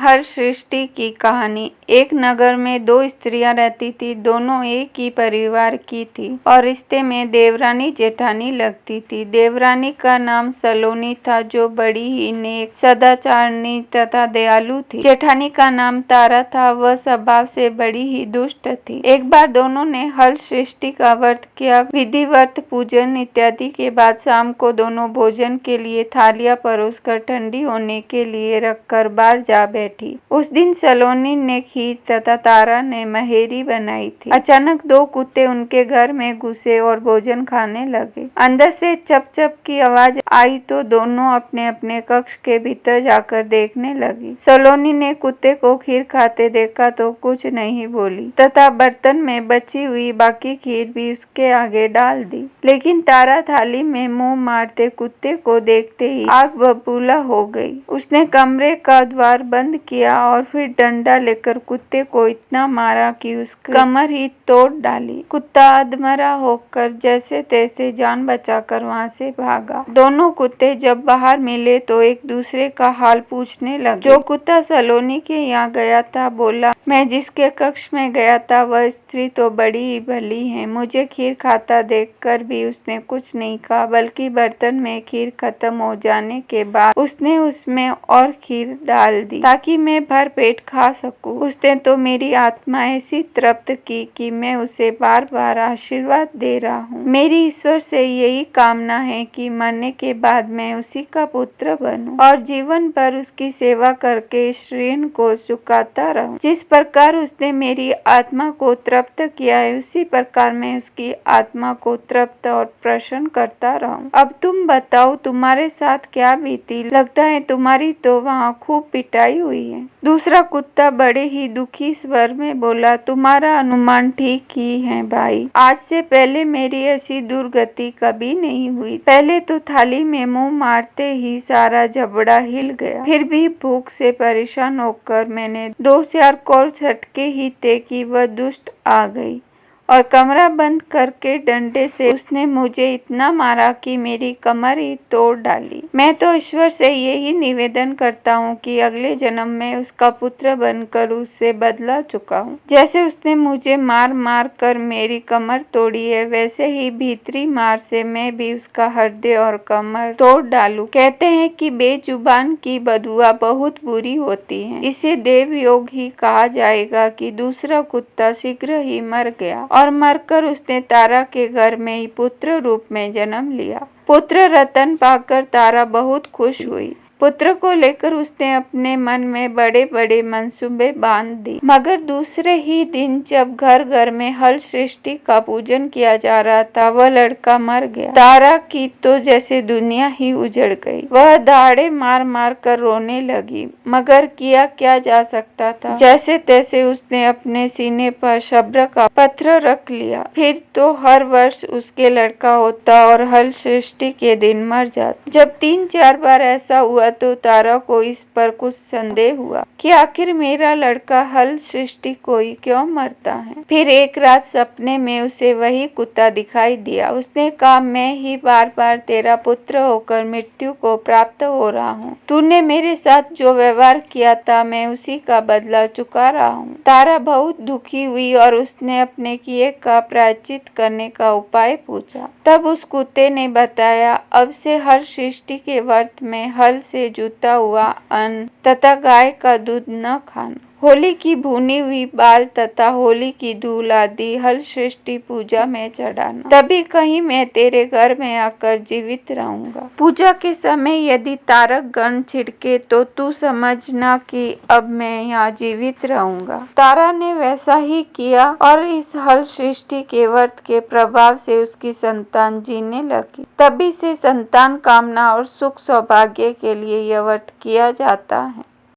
हल सृष्टि की कहानी। एक नगर में दो स्त्रियां रहती थी। दोनों एक ही परिवार की थी और रिश्ते में देवरानी जेठानी लगती थी। देवरानी का नाम सलोनी था, जो बड़ी ही नेक, सदाचारणी तथा दयालु थी। जेठानी का नाम तारा था, वह स्वभाव से बड़ी ही दुष्ट थी। एक बार दोनों ने हल सृष्टि का व्रत किया। विधिवत पूजन इत्यादि के बाद शाम को दोनों भोजन के लिए थालियां परोसकर ठंडी होने के लिए रखकर बाहर जा बैठी। उस दिन सलोनी ने खीर तथा तारा ने महेरी बनाई थी। अचानक दो कुत्ते उनके घर में घुसे और भोजन खाने लगे। अंदर से चप चप की आवाज आई तो दोनों अपने अपने कक्ष के भीतर जाकर देखने लगी। सलोनी ने कुत्ते को खीर खाते देखा तो कुछ नहीं बोली तथा बर्तन में बची हुई बाकी खीर भी उसके आगे डाल दी। लेकिन तारा थाली में मुंह मारते कुत्ते को देखते ही आग बबूला हो गई। उसने कमरे का द्वार बंद किया और फिर डंडा लेकर कुत्ते को इतना मारा कि उसकी कमर ही तोड़ डाली। कुत्ता अधमरा होकर जैसे तैसे जान बचाकर वहां से भागा। दोनों कुत्ते जब बाहर मिले तो एक दूसरे का हाल पूछने लगे। जो कुत्ता सलोनी के यहाँ गया था बोला, मैं जिसके कक्ष में गया था वह स्त्री तो बड़ी ही भली है। मुझे खीर खाता देखकर भी उसने कुछ नहीं कहा, बल्कि बर्तन में खीर खत्म हो जाने के बाद उसने उसमें और खीर डाल दी ताकि मैं भर पेट खा सकूं। उसने तो मेरी आत्मा ऐसी तृप्त की कि मैं उसे बार बार आशीर्वाद दे रहा हूँ। मेरी ईश्वर से यही कामना है कि मरने के बाद मैं उसी का पुत्र बनूं और जीवन भर उसकी सेवा करके इस ऋण को चुकाता रहूं। जिस प्रकार उसने मेरी आत्मा को तृप्त किया है, उसी प्रकार मैं उसकी आत्मा को तृप्त और प्रसन्न करता रहूं। अब तुम बताओ, तुम्हारे साथ क्या बीती? लगता है तुम्हारी तो वहाँ खूब पिटाई हुई है। दूसरा कुत्ता बड़े ही दुखी स्वर में बोला, तुम्हारा अनुमान ठीक ही है भाई। आज से पहले मेरी ऐसी दुर्गति कभी नहीं हुई। पहले तो थाली में मुंह मारते ही सारा जबड़ा हिल गया। फिर भी भूख से परेशान होकर मैंने 2-4 कौर झटके ही थे कि वह दुष्ट आ गई और कमरा बंद करके डंडे से उसने मुझे इतना मारा कि मेरी कमर ही तोड़ डाली। मैं तो ईश्वर से यही निवेदन करता हूँ कि अगले जन्म में उसका पुत्र बनकर उससे बदला चुकाऊं। जैसे उसने मुझे मार मार कर मेरी कमर तोड़ी है, वैसे ही भीतरी मार से मैं भी उसका हृदय और कमर तोड़ डालूं। कहते हैं कि बेजुबान की बदुआ बहुत बुरी होती है। इसे देव योग ही कहा जाएगा कि दूसरा कुत्ता शीघ्र ही मर गया और मरकर उसने तारा के घर में ही पुत्र रूप में जन्म लिया। पुत्र रतन पाकर तारा बहुत खुश हुई। पुत्र को लेकर उसने अपने मन में बड़े बड़े मंसूबे बांध दी। मगर दूसरे ही दिन जब घर घर में हल सृष्टि का पूजन किया जा रहा था, वह लड़का मर गया। तारा की तो जैसे दुनिया ही उजड़ गई। वह दाढ़े मार मार कर रोने लगी, मगर किया क्या जा सकता था। जैसे तैसे उसने अपने सीने पर सब्र का पत्थर रख लिया। फिर तो हर वर्ष उसके लड़का होता और हल सृष्टि के दिन मर जाता। जब 3-4 बार ऐसा हुआ तो तारा को इस पर कुछ संदेह हुआ कि आखिर मेरा लड़का हल सृष्टि को ही क्यों मरता है। फिर एक रात सपने में उसे वही कुत्ता दिखाई दिया। उसने कहा, मैं ही बार बार तेरा पुत्र होकर मृत्यु को प्राप्त हो रहा हूँ। तूने मेरे साथ जो व्यवहार किया था, मैं उसी का बदला चुका रहा हूँ। तारा बहुत दुखी हुई और उसने अपने किए का प्रायश्चित करने का उपाय पूछा। तब उस कुत्ते ने बताया, अब से हर सृष्टि के व्रत में हल से जुता हुआ अन्न तथा गाय का दूध न खाना, होली की भुनी हुई बाल तथा होली की धूल आदि हल सृष्टि पूजा में चढ़ाना। तभी कहीं मैं तेरे घर में आकर जीवित रहूंगा। पूजा के समय यदि तारक गण छिड़के तो तू समझना कि अब मैं यहाँ जीवित रहूंगा। तारा ने वैसा ही किया और इस हल सृष्टि के व्रत के प्रभाव से उसकी संतान जीने लगी। तभी से संतान कामना और सुख सौभाग्य के लिए यह व्रत किया जाता है।